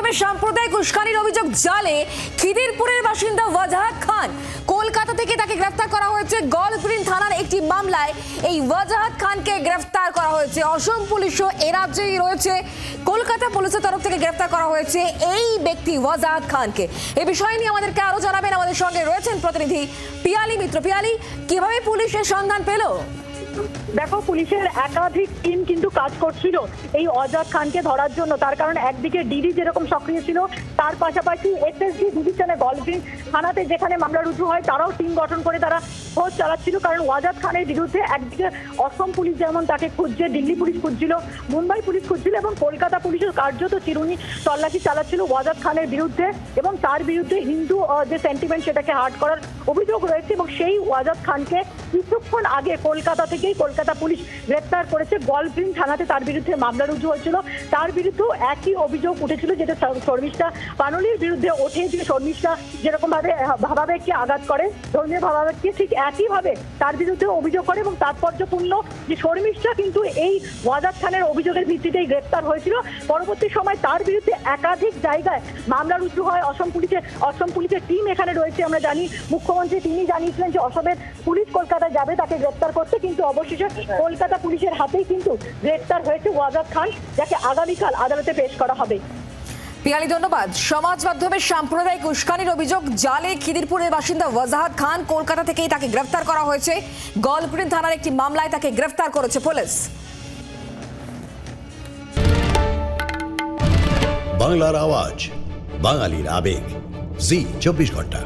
মাধ্যমে সাম্প্রদায়িক উস্কানির অভিযোগ জালে খিদিরপুরের বাসিন্দা ওয়াজাহাত খান। কলকাতা থেকে তাকে গ্রেফতার করা হয়েছে গল্ফ গ্রিন থানার একটি মামলায়। এই ওয়াজাহাত খানকে গ্রেফতার করা হয়েছে। অসম পুলিশও এ রাজ্যেই রয়েছে। কলকাতা পুলিশের তরফ থেকে গ্রেফতার করা হয়েছে এই ব্যক্তি ওয়াজাহাত খানকে। এই বিষয় নিয়ে আমাদেরকে আরো জানাবেন, আমাদের সঙ্গে রয়েছেন প্রতিনিধি পিয়ালি মিত্র। পিয়ালি, কিভাবে পুলিশের সন্ধান পেল? দেখো, পুলিশের একাধিক টিম কিন্তু কাজ করছিল এই ওয়াজাহাত খানকে ধরার জন্য। তার কারণ একদিকে ডিডি যেরকম সক্রিয় ছিল, তার পাশাপাশি এসএসজি ডিভিশনে গল্ফ গ্রিন থানাতে যেখানে মামলা রুজু হয় তারাও টিম গঠন করে তারা খোঁজ চালাচ্ছিল। কারণ ওয়াজাহাত খানের বিরুদ্ধে একদিকে অসম পুলিশ যেমন তাকে খুঁজছে, দিল্লি পুলিশ খুঁজছিল, মুম্বাই পুলিশ খুঁজছিল এবং কলকাতা পুলিশের কার্যত চিরুনি তল্লাশি চালাচ্ছিল ওয়াজাহাত খানের বিরুদ্ধে। এবং তার বিরুদ্ধে হিন্দু যে সেন্টিমেন্ট সেটাকে হার্ট করার অভিযোগ রয়েছে। এবং সেই ওয়াজাহাত খানকে কিছুক্ষণ আগে কলকাতা থেকেই কলকাতা পুলিশ গ্রেপ্তার করেছে। গল্ফ গ্রিন থানাতে তার বিরুদ্ধে মামলা রুজু হয়েছিল। তার বিরুদ্ধেও একই অভিযোগ উঠেছিল, যেটা শর্মিষ্ঠা পানুলির বিরুদ্ধে ওঠে, যে শর্মিষ্ঠা যেরকম ভাবে ভাবাবেগকে আঘাত করে, ধর্মীয় ভাবাবেগকে, ঠিক একইভাবে তার বিরুদ্ধে অভিযোগ করে। এবং তাৎপর্যপূর্ণ যে শর্মিষ্ঠা কিন্তু এই ওয়াজাহাত খানের অভিযোগের ভিত্তিতেই গ্রেপ্তার হয়েছিল। পরবর্তী সময় তার বিরুদ্ধে একাধিক জায়গায় মামলা রুজু হয়। অসম পুলিশের টিম এখানে রয়েছে। আমরা জানি মুখ্যমন্ত্রী তিনি জানিয়েছিলেন যে অসমের পুলিশ কলকাতায় যাবে তাকে গ্রেপ্তার করতে, কিন্তু অবশেষে কলকাতা পুলিশের হাতেই কিন্তু গ্রেপ্তার হয়েছে ওয়াজাহাত খান, যাকে আগামীকাল আদালতে পেশ করা হবে। পিয়ালি, ধন্যবাদ। সমাজ মাধ্যমে সাম্প্রদায়িক উস্কানির অভিযোগ জালে খিদিরপুরের বাসিন্দা ওয়াজাহাত খান। কলকাতা থেকেই তাকে গ্রেফতার করা হয়েছে। গল্ফ গ্রিন থানার একটি মামলায় তাকে গ্রেফতার করেছে পুলিশ। বাংলার আওয়াজ, বাঙালির আবেগ, জি 24 ঘন্টা।